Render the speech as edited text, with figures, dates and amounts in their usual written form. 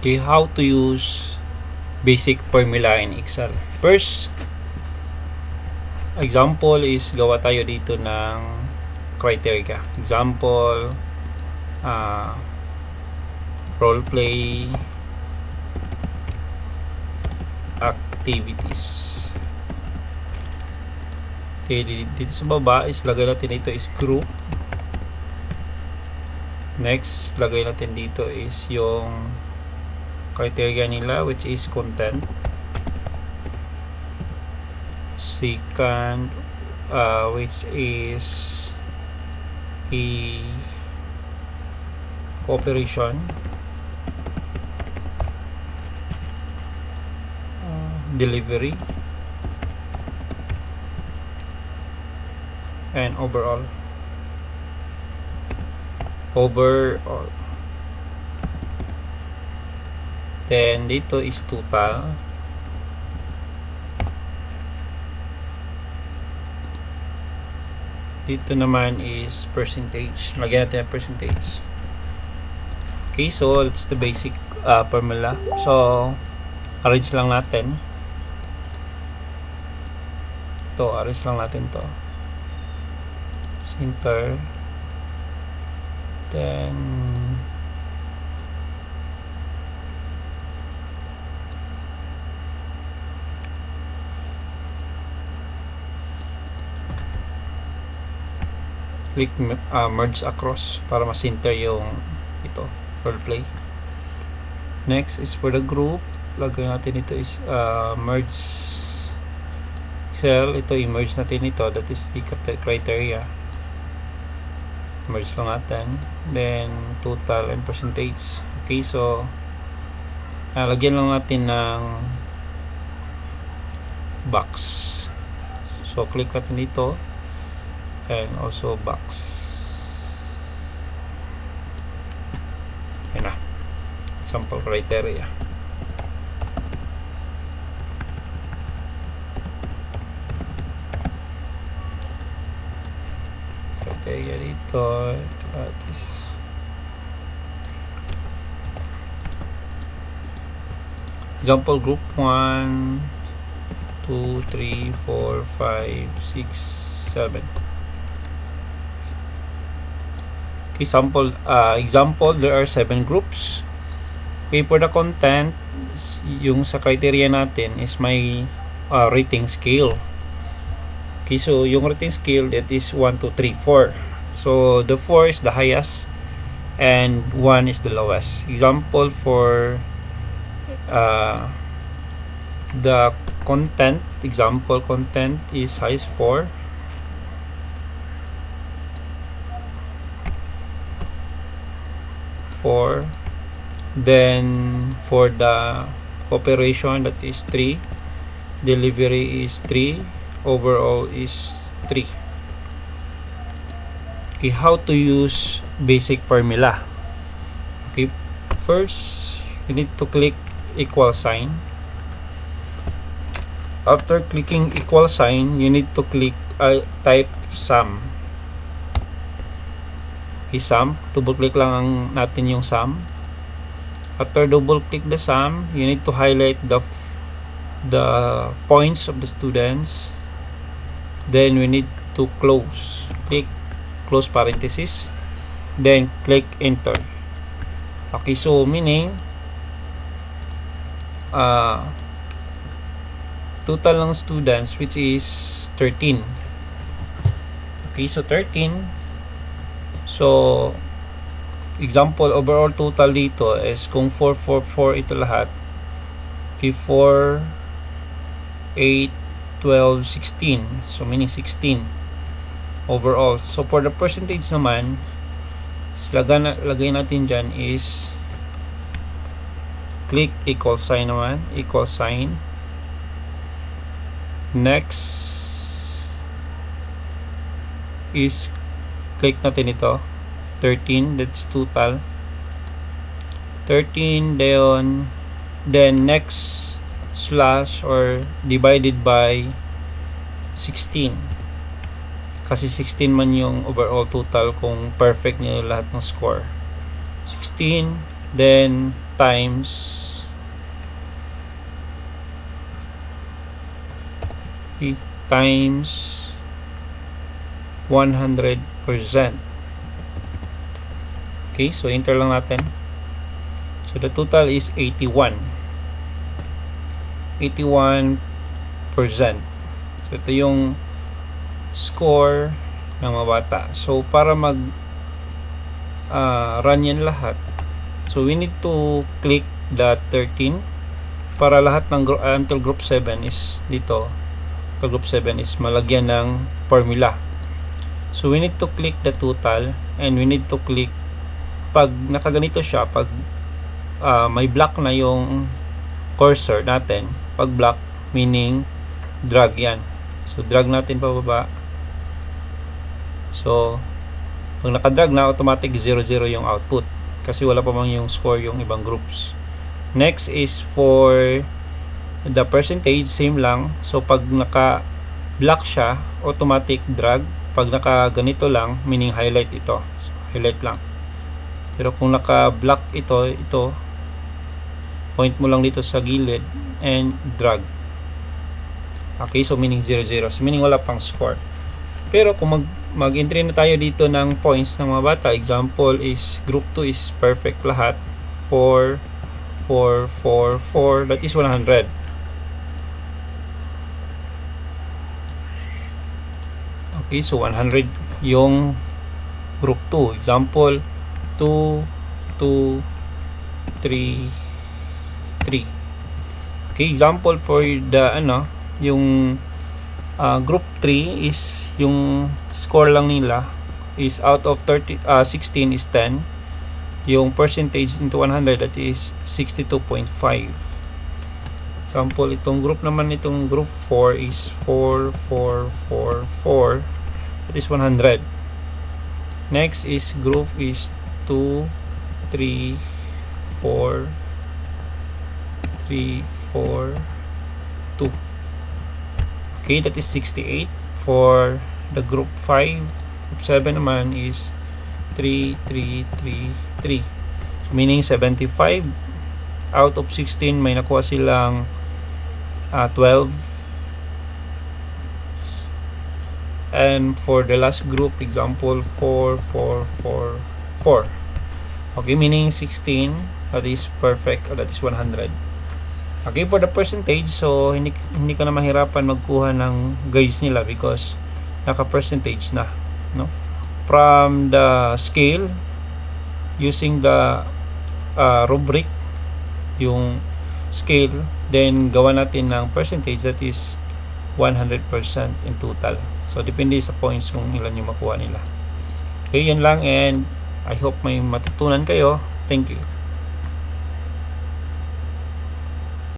Okay, how to use basic formula in Excel. First example is gawa tayo dito ng criteria. Example, role play activities. Okay, dito sa baba is lagay natin dito is group. Next, lagay natin dito is yung criteria nila, which is content. Second, which is a cooperation. Delivery. And overall. Then dito is total. Dito naman is percentage. Lagyan natin ang percentage. Okay, so that's the basic formula. So arrange lang natin. Arrange lang natin to. Center. Then click merge across para ma-center yung ito, role play. Next is for the group. Lagay natin ito is merge cell. Ito i-merge natin ito, that is the criteria. Merge lang natin. Then total and percentage. Okay, so lagyan lang natin ng box. So click natin dito and also box. Yan na, sample criteria. Criteria dito, at is example group 1 2 3 4 5 6 7. Okay, sample example, there are 7 groups. Okay, for the content, yung sa criteria natin is may rating scale. Okay, so yung rating scale, that is 1 2 3 4. So the 4 is the highest and 1 is the lowest. Example for the content, example content is highest 4. Then for the cooperation, that is 3. Delivery is 3. Overall is 3. Okay, how to use basic formula. Okay, first you need to click equal sign. After clicking equal sign, you need to click type sum. Okay, sum, double click lang natin yung sum. After double click the sum, you need to highlight the points of the students. Then we need to click close parenthesis, then click enter. Okay, so meaning total ng students, which is 13. Okay, so 13. So example, overall total dito is kung 444 ito lahat. Okay, 4 8 12 16. So meaning 16 overall. So for the percentage naman, lagay natin dyan is click equal sign naman, equal sign. Next is click natin ito 13, that's total 13. Then next slash or divided by 16, kasi 16 man yung overall total kung perfect niyo lahat ng score. 16, then times times 100%. Okay, so enter lang natin. So the total is 81%. So ito yung score ng mga bata. So para mag run yan lahat, so we need to click the 13 para lahat ng until group 7 is dito. Until group 7 is malagyan ng formula. So we need to click the total and we need to click pag nakaganito siya, pag may block na yung cursor natin, pag block meaning drag yan. So drag natin pababa. So pag nakadrag na, automatic 0, 0 yung output kasi wala pa mang yung score yung ibang groups. Next is for the percentage, same lang. So pag naka block siya, automatic drag. Pag naka ganito lang, meaning highlight ito. So, highlight lang. Pero kung naka block ito, point mo lang dito sa gilid and drag. Okay, so meaning 0, 0. So meaning wala pang score. Pero kung mag-entry na tayo dito ng points ng mga bata, example is group 2 is perfect lahat. 4, 4, 4, 4, that is 100. Okay, so 100 yung group 2. Example 2, 2, 3, 3. Okay, example for the yung group 3 is yung score lang nila is out of 16 is 10. Yung percentage into 100, that is 62.5. Example, itong group naman, itong group 4 is 4, 4, 4, 4, that is 100. Next is group is 2, 3, 4, 3, 4, 2. Okay, that is 68. For the group 5, group 7 naman is 3, 3, 3, 3. So, meaning 75. Out of 16, may nakuha silang 12. And for the last group, example 4, 4, 4, 4. Okay, meaning 16, that is perfect, that is 100. Okay, for the percentage, so hindi ka na mahirapan magkuha ng grades nila because naka-percentage na, no? From the scale, using the rubric, yung scale, then gawa natin ng percentage, that is 100% in total. So, depende sa points kung ilan yung makuha nila. Okay, yun lang, and I hope may matutunan kayo. Thank you.